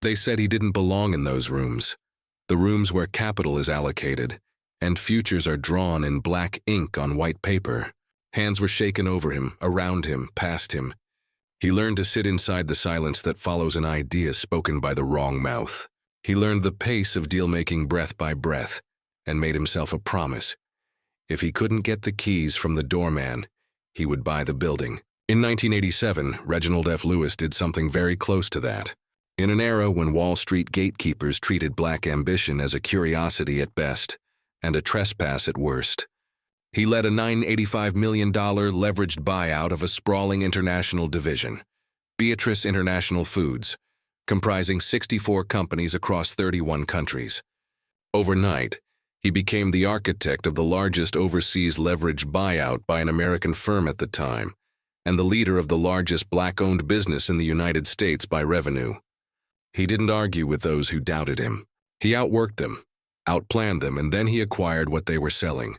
They said he didn't belong in those rooms, the rooms where capital is allocated, and futures are drawn in black ink on white paper. Hands were shaken over him, around him, past him. He learned to sit inside the silence that follows an idea spoken by the wrong mouth. He learned the pace of deal-making breath by breath, and made himself a promise. If he couldn't get the keys from the doorman, he would buy the building. In 1987, Reginald F. Lewis did something very close to that. In an era when Wall Street gatekeepers treated black ambition as a curiosity at best and a trespass at worst, he led a $985 million leveraged buyout of a sprawling international division, Beatrice International Foods, comprising 64 companies across 31 countries. Overnight, he became the architect of the largest overseas leveraged buyout by an American firm at the time, and the leader of the largest black-owned business in the United States by revenue. He didn't argue with those who doubted him. He outworked them, outplanned them, and then he acquired what they were selling.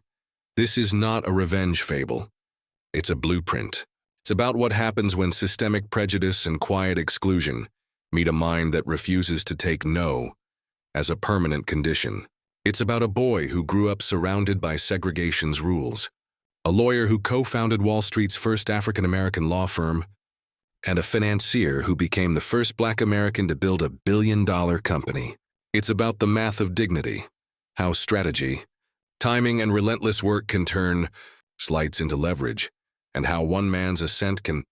This is not a revenge fable. It's a blueprint. It's about what happens when systemic prejudice and quiet exclusion meet a mind that refuses to take no as a permanent condition. It's about a boy who grew up surrounded by segregation's rules, a lawyer who co-founded Wall Street's first African-American law firm, and a financier who became the first black American to build a billion-dollar company. It's about the math of dignity, how strategy, timing, and relentless work can turn slights into leverage, and how one man's ascent can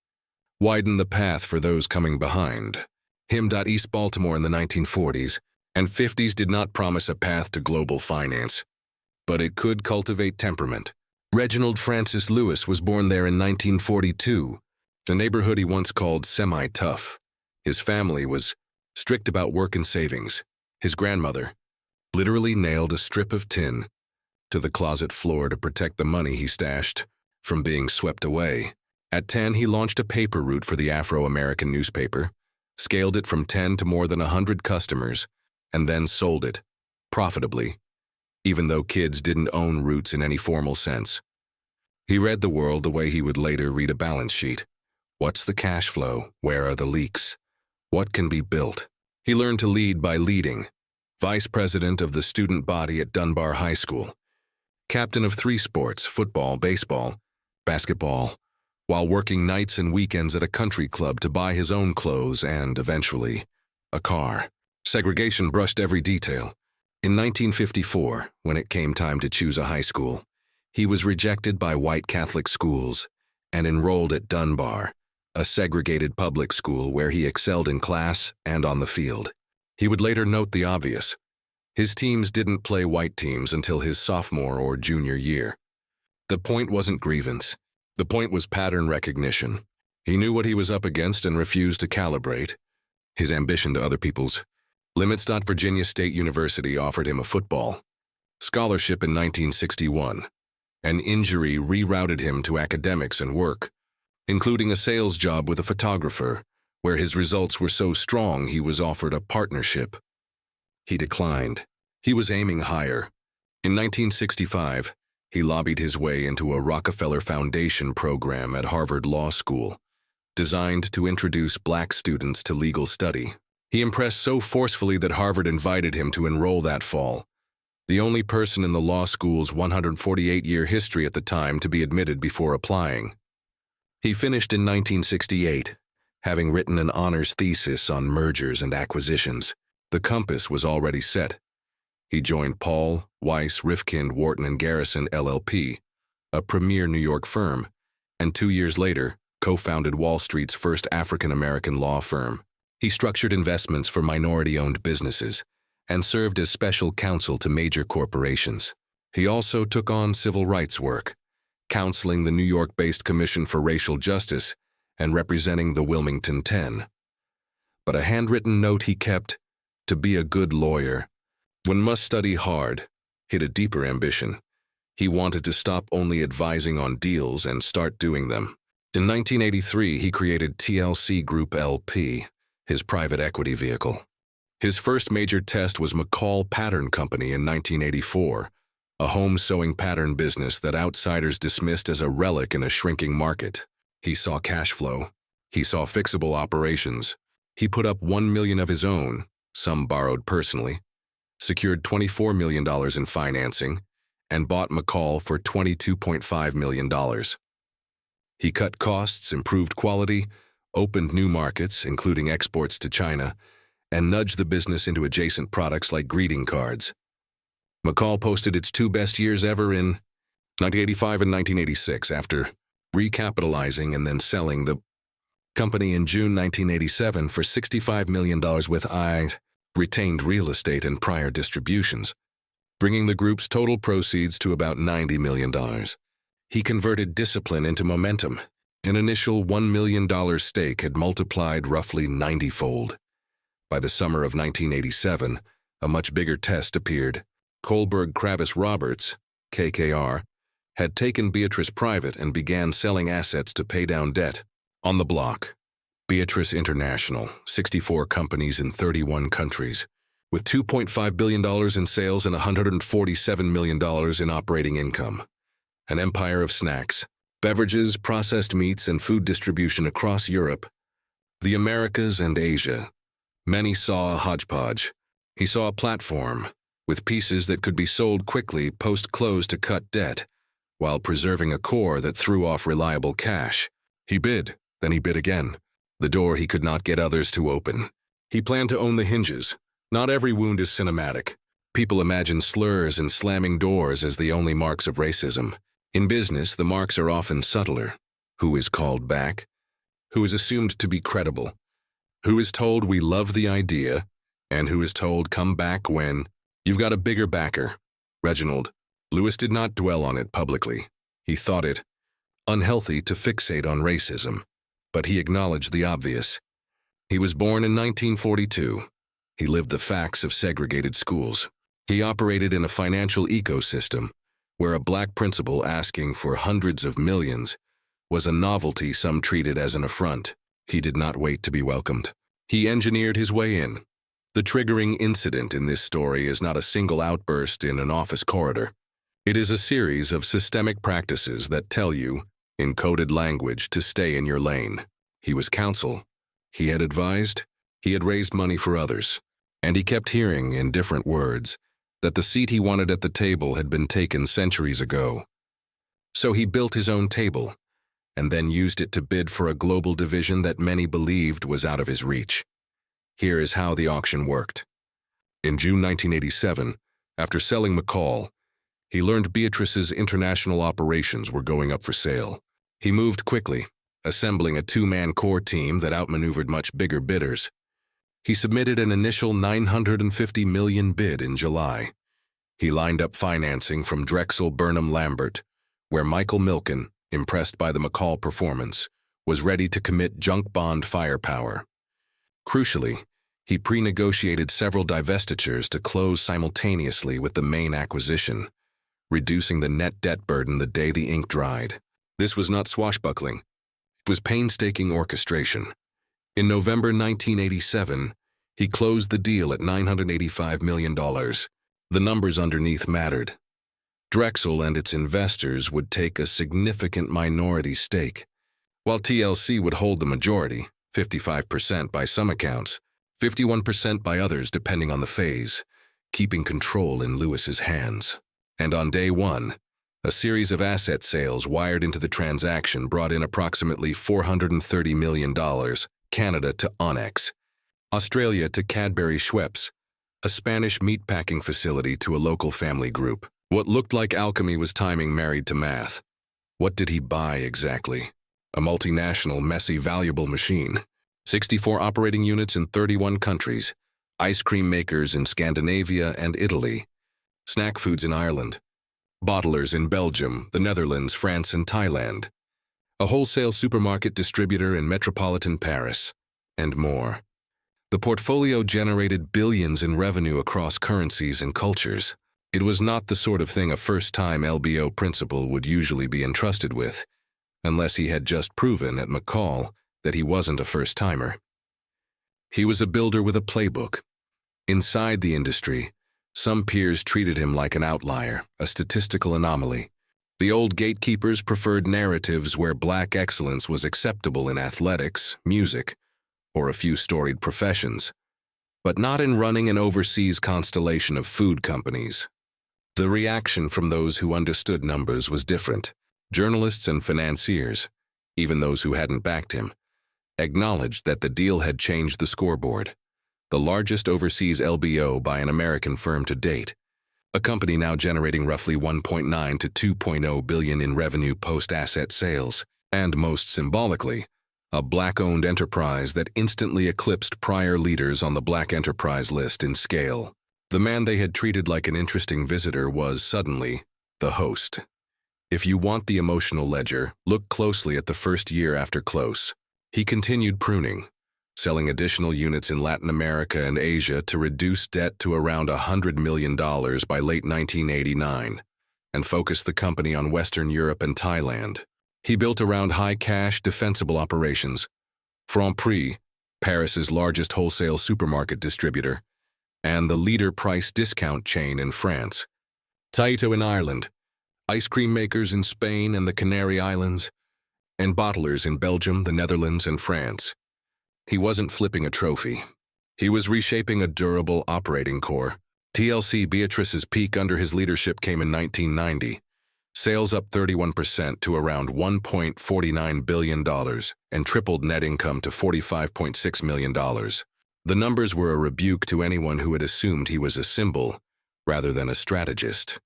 widen the path for those coming behind. East Baltimore in the 1940s and 50s did not promise a path to global finance, but it could cultivate temperament. Reginald Francis Lewis was born there in 1942, the neighborhood he once called semi-tough. His family was strict about work and savings. His grandmother literally nailed a strip of tin to the closet floor to protect the money he stashed from being swept away. At 10, he launched a paper route for the Afro-American newspaper, scaled it from 10 to more than 100 customers, and then sold it, profitably, even though kids didn't own roots in any formal sense. He read the world the way he would later read a balance sheet. What's the cash flow? Where are the leaks? What can be built? He learned to lead by leading. Vice president of the student body at Dunbar High School. Captain of 3 sports, football, baseball, basketball, while working nights and weekends at a country club to buy his own clothes and, eventually, a car. Segregation brushed every detail. In 1954, when it came time to choose a high school, he was rejected by white Catholic schools and enrolled at Dunbar, a segregated public school where he excelled in class and on the field. He would later note the obvious. His teams didn't play white teams until his sophomore or junior year. The point wasn't grievance. The point was pattern recognition. He knew what he was up against and refused to calibrate his ambition to other people's limits. Virginia State University offered him a football scholarship in 1961. An injury rerouted him to academics and work, including a sales job with a photographer, where his results were so strong he was offered a partnership. He declined. He was aiming higher. In 1965, he lobbied his way into a Rockefeller Foundation program at Harvard Law School, designed to introduce black students to legal study. He impressed so forcefully that Harvard invited him to enroll that fall, the only person in the law school's 148-year history at the time to be admitted before applying. He finished in 1968, having written an honors thesis on mergers and acquisitions. The compass was already set. He joined Paul, Weiss, Rifkind, Wharton & Garrison, LLP, a premier New York firm, and 2 years later, co-founded Wall Street's first African-American law firm. He structured investments for minority-owned businesses and served as special counsel to major corporations. He also took on civil rights work, counseling the New York-based Commission for Racial Justice and representing the Wilmington 10. But a handwritten note he kept: to be a good lawyer, one must study hard, hid a deeper ambition. He wanted to stop only advising on deals and start doing them. In 1983, he created TLC Group LP, his private equity vehicle. His first major test was McCall Pattern Company in 1984, a home sewing pattern business that outsiders dismissed as a relic in a shrinking market. He saw cash flow. He saw fixable operations. He put up $1 million of his own, some borrowed personally, secured $24 million in financing, and bought McCall for $22.5 million. He cut costs, improved quality, opened new markets, including exports to China, and nudged the business into adjacent products like greeting cards. McCall posted its two best years ever in 1985 and 1986 after recapitalizing and then selling the company in June 1987 for $65 million with retained real estate and prior distributions, bringing the group's total proceeds to about $90 million. He converted discipline into momentum. An initial $1 million stake had multiplied roughly 90-fold. By the summer of 1987, a much bigger test appeared. Kohlberg Kravis Roberts, KKR, had taken Beatrice private and began selling assets to pay down debt. On the block, Beatrice International, 64 companies in 31 countries, with $2.5 billion in sales and $147 million in operating income. An empire of snacks, beverages, processed meats, and food distribution across Europe, the Americas, and Asia. Many saw a hodgepodge. He saw a platform, with pieces that could be sold quickly post-close to cut debt, while preserving a core that threw off reliable cash. He bid, then he bid again. The door he could not get others to open. He planned to own the hinges. Not every wound is cinematic. People imagine slurs and slamming doors as the only marks of racism. In business, the marks are often subtler. Who is called back? Who is assumed to be credible? Who is told we love the idea? And who is told come back when you've got a bigger backer? Reginald Lewis did not dwell on it publicly. He thought it unhealthy to fixate on racism, but he acknowledged the obvious. He was born in 1942. He lived the facts of segregated schools. He operated in a financial ecosystem where a black principal asking for hundreds of millions was a novelty some treated as an affront. He did not wait to be welcomed. He engineered his way in. The triggering incident in this story is not a single outburst in an office corridor. It is a series of systemic practices that tell you, in coded language, to stay in your lane. He was counsel. He had advised. He had raised money for others. And he kept hearing, in different words, that the seat he wanted at the table had been taken centuries ago. So he built his own table, and then used it to bid for a global division that many believed was out of his reach. Here is how the auction worked. In June 1987, after selling McCall, he learned Beatrice's international operations were going up for sale. He moved quickly, assembling a two-man core team that outmaneuvered much bigger bidders. He submitted an initial $950 million bid in July. He lined up financing from Drexel Burnham Lambert, where Michael Milken, impressed by the McCall performance, was ready to commit junk bond firepower. Crucially, he pre-negotiated several divestitures to close simultaneously with the main acquisition, reducing the net debt burden the day the ink dried. This was not swashbuckling. It was painstaking orchestration. In November 1987, he closed the deal at $985 million. The numbers underneath mattered. Drexel and its investors would take a significant minority stake, while TLC would hold the majority, 55% by some accounts, 51% by others depending on the phase, keeping control in Lewis's hands. And on day one, a series of asset sales wired into the transaction brought in approximately $430 million, Canada to Onyx, Australia to Cadbury Schweppes, a Spanish meatpacking facility to a local family group. What looked like alchemy was timing married to math. What did he buy exactly? A multinational, messy, valuable machine. 64 operating units in 31 countries, ice cream makers in Scandinavia and Italy, snack foods in Ireland, bottlers in Belgium, the Netherlands, France, and Thailand, a wholesale supermarket distributor in metropolitan Paris, and more. The portfolio generated billions in revenue across currencies and cultures. It was not the sort of thing a first-time LBO principal would usually be entrusted with, unless he had just proven at McCall that he wasn't a first-timer. He was a builder with a playbook. Inside the industry, some peers treated him like an outlier, a statistical anomaly. The old gatekeepers preferred narratives where black excellence was acceptable in athletics, music, or a few storied professions. but not in running an overseas constellation of food companies. The reaction from those who understood numbers was different. Journalists and financiers, even those who hadn't backed him, acknowledged that the deal had changed the scoreboard. The largest overseas LBO by an American firm to date, a company now generating roughly 1.9 to 2.0 billion in revenue post-asset sales, and most symbolically, a black-owned enterprise that instantly eclipsed prior leaders on the Black Enterprise list in scale. The man they had treated like an interesting visitor was, suddenly, the host. If you want the emotional ledger, look closely at the first year after close. He continued pruning, selling additional units in Latin America and Asia to reduce debt to around $100 million by late 1989, and focused the company on Western Europe and Thailand. He built around high-cash, defensible operations. Franprix, Paris's largest wholesale supermarket distributor, and the leader price discount chain in France. Taito in Ireland, ice cream makers in Spain and the Canary Islands, and bottlers in Belgium, the Netherlands, and France. He wasn't flipping a trophy. He was reshaping a durable operating core. TLC Beatrice's peak under his leadership came in 1990. Sales up 31% to around $1.49 billion and tripled net income to $45.6 million. The numbers were a rebuke to anyone who had assumed he was a symbol rather than a strategist.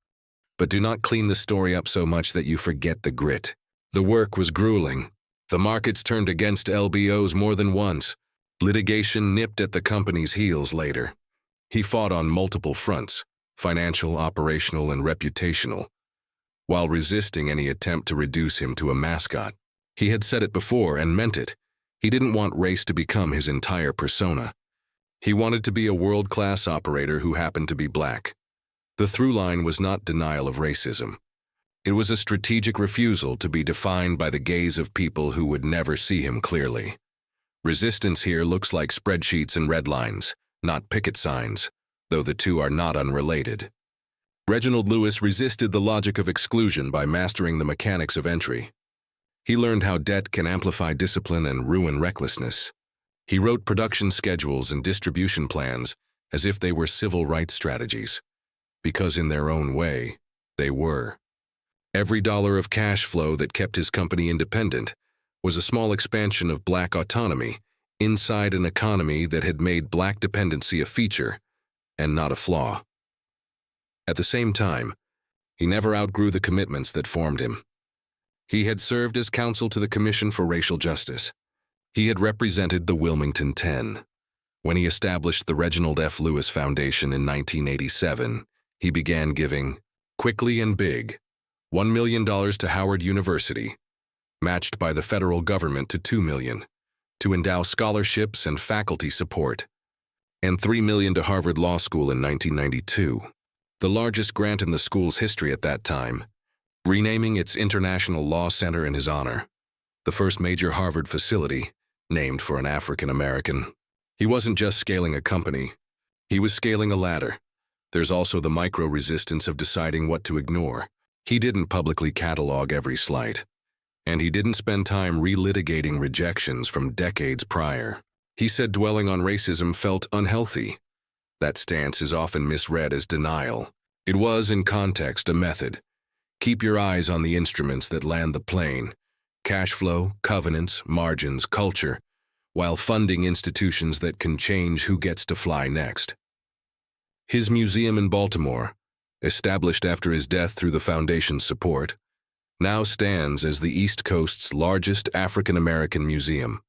But do not clean the story up so much that you forget the grit. The work was grueling. The markets turned against LBOs more than once. Litigation nipped at the company's heels later. He fought on multiple fronts, financial, operational, and reputational, while resisting any attempt to reduce him to a mascot. He had said it before and meant it. He didn't want race to become his entire persona. He wanted to be a world-class operator who happened to be black. The through line was not denial of racism. It was a strategic refusal to be defined by the gaze of people who would never see him clearly. Resistance here looks like spreadsheets and red lines, not picket signs, though the two are not unrelated. Reginald Lewis resisted the logic of exclusion by mastering the mechanics of entry. He learned how debt can amplify discipline and ruin recklessness. He wrote production schedules and distribution plans as if they were civil rights strategies, because in their own way, they were. Every dollar of cash flow that kept his company independent was a small expansion of black autonomy inside an economy that had made black dependency a feature and not a flaw. At the same time, he never outgrew the commitments that formed him. He had served as counsel to the Commission for Racial Justice. He had represented the Wilmington 10. When he established the Reginald F. Lewis Foundation in 1987, he began giving, quickly and big, $1 million to Howard University, matched by the federal government to $2 million, to endow scholarships and faculty support, and $3 million to Harvard Law School in 1992. The largest grant in the school's history at that time, renaming its International Law Center in his honor, the first major Harvard facility named for an African American. He wasn't just scaling a company, he was scaling a ladder. There's also the micro-resistance of deciding what to ignore. He didn't publicly catalog every slight, and he didn't spend time relitigating rejections from decades prior. He said dwelling on racism felt unhealthy. That stance is often misread as denial. It was, in context, a method. Keep your eyes on the instruments that land the plane: cash flow, covenants, margins, culture, while funding institutions that can change who gets to fly next. His museum in Baltimore, established after his death through the Foundation's support, now stands as the East Coast's largest African-American museum,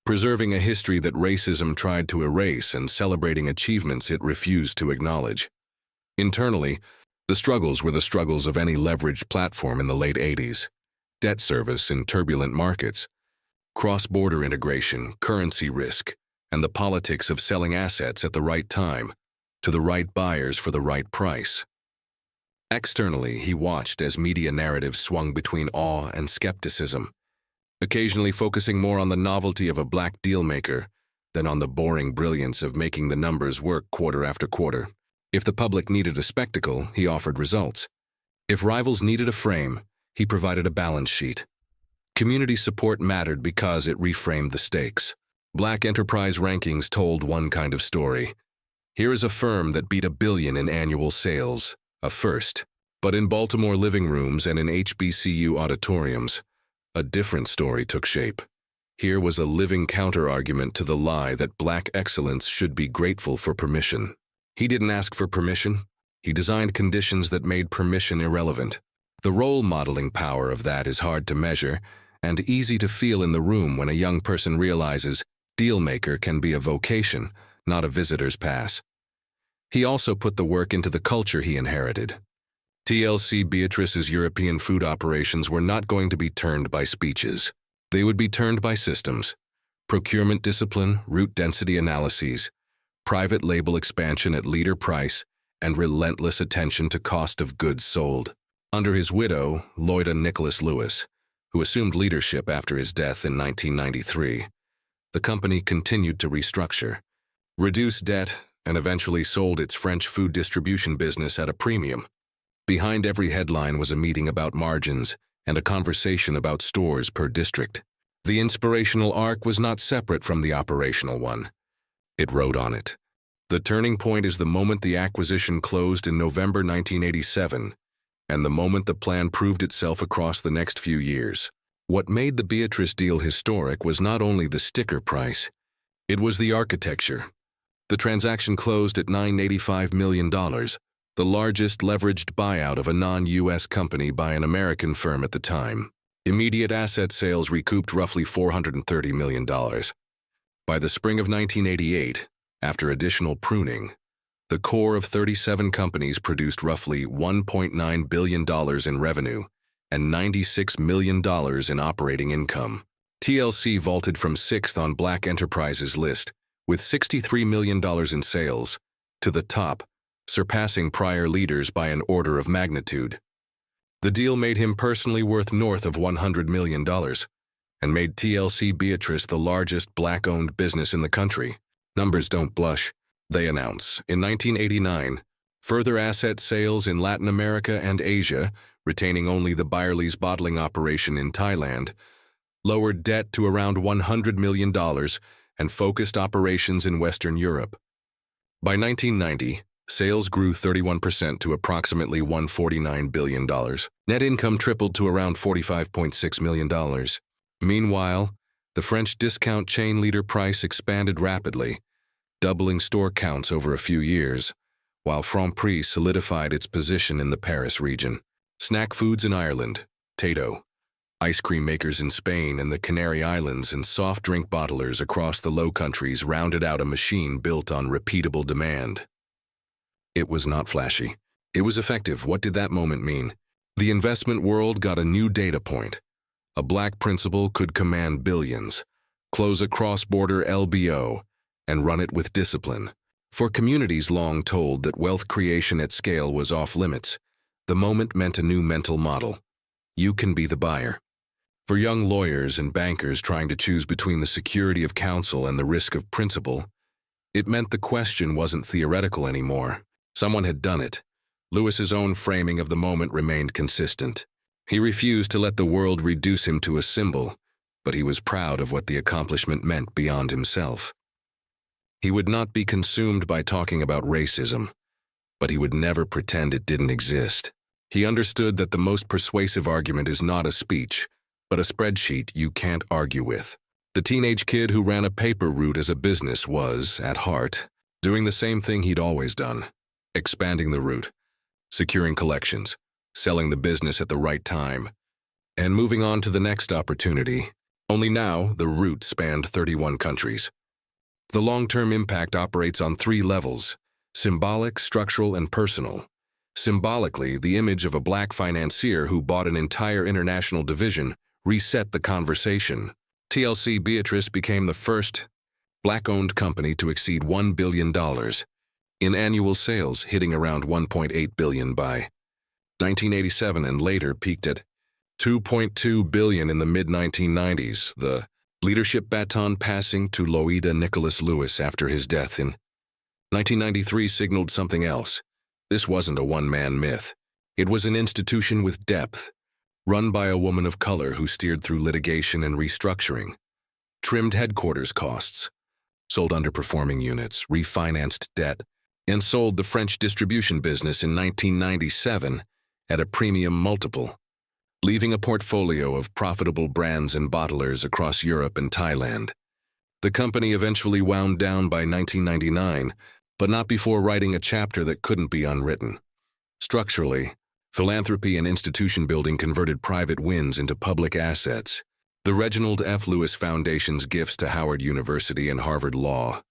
preserving a history that racism tried to erase and celebrating achievements it refused to acknowledge. Internally, the struggles were the struggles of any leveraged platform in the late 80s. Debt service in turbulent markets, cross-border integration, currency risk, and the politics of selling assets at the right time to the right buyers for the right price. Externally, he watched as media narratives swung between awe and skepticism, occasionally focusing more on the novelty of a black dealmaker than on the boring brilliance of making the numbers work quarter after quarter. If the public needed a spectacle, he offered results. If rivals needed a frame, he provided a balance sheet. Community support mattered because it reframed the stakes. Black enterprise rankings told one kind of story. Here is a firm that beat $1 billion in annual sales, a first. But in Baltimore living rooms and in HBCU auditoriums, a different story took shape. Here was a living counter-argument to the lie that black excellence should be grateful for permission. He didn't ask for permission. He designed conditions that made permission irrelevant. The role-modeling power of that is hard to measure and easy to feel in the room when a young person realizes dealmaker can be a vocation, not a visitor's pass. He also put the work into the culture he inherited. TLC Beatrice's European food operations were not going to be turned by speeches. They would be turned by systems: procurement discipline, route density analyses, private label expansion at leader price, and relentless attention to cost of goods sold. Under his widow, Loida Nicholas Lewis, who assumed leadership after his death in 1993, the company continued to restructure, reduce debt, and eventually sold its French food distribution business at a premium. Behind every headline was a meeting about margins and a conversation about stores per district. The inspirational arc was not separate from the operational one. It rode on it. The turning point is the moment the acquisition closed in November 1987, and the moment the plan proved itself across the next few years. What made the Beatrice deal historic was not only the sticker price, it was the architecture. The transaction closed at $985 million, the largest leveraged buyout of a non-U.S. company by an American firm at the time. Immediate asset sales recouped roughly $430 million. By the spring of 1988, after additional pruning, the core of 37 companies produced roughly $1.9 billion in revenue and $96 million in operating income. TLC vaulted from 6th on Black Enterprise's list, with $63 million in sales, to the top, surpassing prior leaders by an order of magnitude. The deal made him personally worth north of $100 million and made TLC Beatrice the largest black-owned business in the country. Numbers don't blush, they announce. In 1989, further asset sales in Latin America and Asia, retaining only the Byerly's bottling operation in Thailand, lowered debt to around $100 million and focused operations in Western Europe. By 1990, sales grew 31% to approximately $149 billion. Net income tripled to around $45.6 million. Meanwhile, the French discount chain leader Price expanded rapidly, doubling store counts over a few years, while Franprix solidified its position in the Paris region. Snack foods in Ireland, Tato, ice cream makers in Spain and the Canary Islands, and soft drink bottlers across the Low Countries rounded out a machine built on repeatable demand. It was not flashy. It was effective. What did that moment mean? The investment world got a new data point. A black principal could command billions, close a cross-border LBO, and run it with discipline. For communities long told that wealth creation at scale was off-limits, the moment meant a new mental model. You can be the buyer. For young lawyers and bankers trying to choose between the security of counsel and the risk of principal, it meant the question wasn't theoretical anymore. Someone had done it. Lewis's own framing of the moment remained consistent. He refused to let the world reduce him to a symbol, but he was proud of what the accomplishment meant beyond himself. He would not be consumed by talking about racism, but he would never pretend it didn't exist. He understood that the most persuasive argument is not a speech, but a spreadsheet you can't argue with. The teenage kid who ran a paper route as a business was, at heart, doing the same thing he'd always done: expanding the route, securing collections, selling the business at the right time, and moving on to the next opportunity. Only now, the route spanned 31 countries. The long-term impact operates on 3 levels: symbolic, structural, and personal. Symbolically, the image of a black financier who bought an entire international division reset the conversation. TLC Beatrice became the first black-owned company to exceed $1 billion in annual sales, hitting around $1.8 billion by 1987 and later peaked at $2.2 billion in the mid-1990s, the leadership baton passing to Loida Nicholas Lewis after his death in 1993 signaled something else. This wasn't a one-man myth. It was an institution with depth, run by a woman of color who steered through litigation and restructuring, trimmed headquarters costs, sold underperforming units, refinanced debt, and sold the French distribution business in 1997 at a premium multiple, leaving a portfolio of profitable brands and bottlers across Europe and Thailand. The company eventually wound down by 1999, but not before writing a chapter that couldn't be unwritten. Structurally, philanthropy and institution building converted private wins into public assets. The Reginald F. Lewis Foundation's gifts to Howard University and Harvard Law,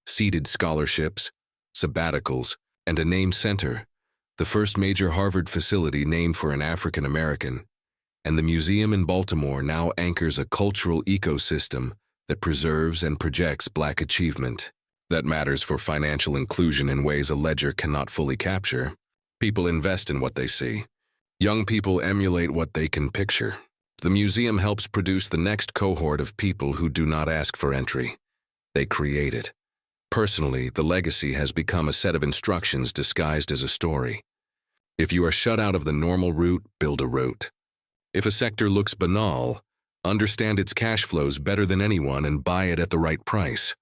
seeded scholarships, sabbaticals, and a named center, the first major Harvard facility named for an African American, and the museum in Baltimore now anchors a cultural ecosystem that preserves and projects Black achievement. That matters for financial inclusion in ways a ledger cannot fully capture. People invest in what they see. Young people emulate what they can picture. The museum helps produce the next cohort of people who do not ask for entry. They create it. Personally, the legacy has become a set of instructions disguised as a story. If you are shut out of the normal route, build a route. If a sector looks banal, understand its cash flows better than anyone and buy it at the right price.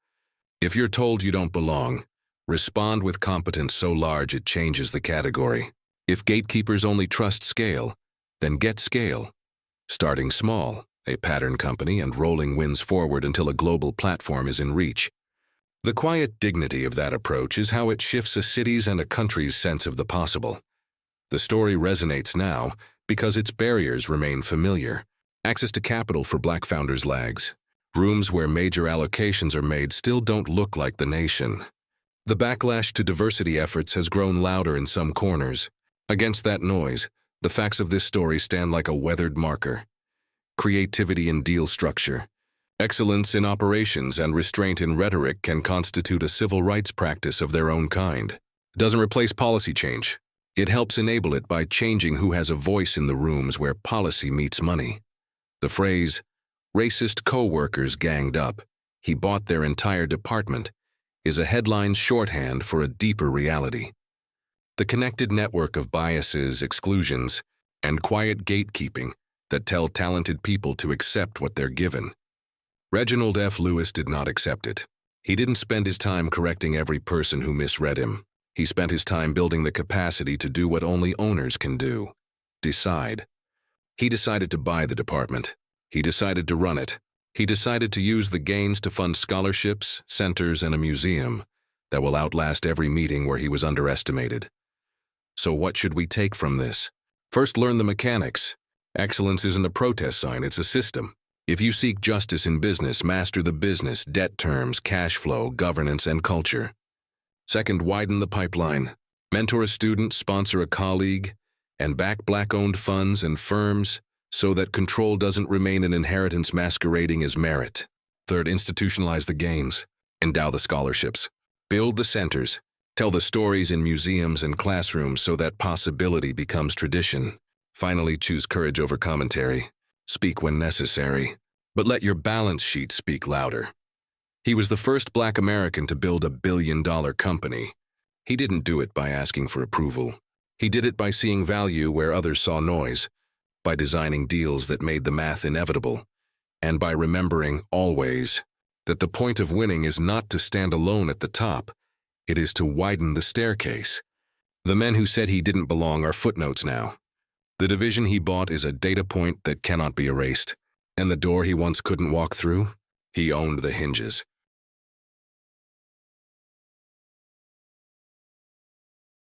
If you're told you don't belong, respond with competence so large it changes the category. If gatekeepers only trust scale, then get scale. Starting small, a pattern company, and rolling wins forward until a global platform is in reach. The quiet dignity of that approach is how it shifts a city's and a country's sense of the possible. The story resonates now because its barriers remain familiar. Access to capital for Black founders lags. Rooms where major allocations are made still don't look like the nation. The backlash to diversity efforts has grown louder in some corners. Against that noise, the facts of this story stand like a weathered marker. Creativity in deal structure, excellence in operations, and restraint in rhetoric can constitute a civil rights practice of their own kind. It doesn't replace policy change. It helps enable it by changing who has a voice in the rooms where policy meets money. The phrase, "racist co-workers ganged up, he bought their entire department," is a headline shorthand for a deeper reality. The connected network of biases, exclusions, and quiet gatekeeping that tell talented people to accept what they're given. Reginald F. Lewis did not accept it. He didn't spend his time correcting every person who misread him. He spent his time building the capacity to do what only owners can do: decide. He decided to buy the department. He decided to run it. He decided to use the gains to fund scholarships, centers, and a museum that will outlast every meeting where he was underestimated. So what should we take from this? First, learn the mechanics. Excellence isn't a protest sign, it's a system. If you seek justice in business, master the business, debt terms, cash flow, governance, and culture. Second, widen the pipeline. Mentor a student, sponsor a colleague, and back Black-owned funds and firms so that control doesn't remain an inheritance masquerading as merit. Third, institutionalize the gains. Endow the scholarships. Build the centers. Tell the stories in museums and classrooms so that possibility becomes tradition. Finally, choose courage over commentary. Speak when necessary, but let your balance sheet speak louder. He was the first Black American to build a billion-dollar company. He didn't do it by asking for approval. He did it by seeing value where others saw noise, by designing deals that made the math inevitable, and by remembering, always, that the point of winning is not to stand alone at the top, it is to widen the staircase. The men who said he didn't belong are footnotes now. The division he bought is a data point that cannot be erased, and the door he once couldn't walk through, he owned the hinges.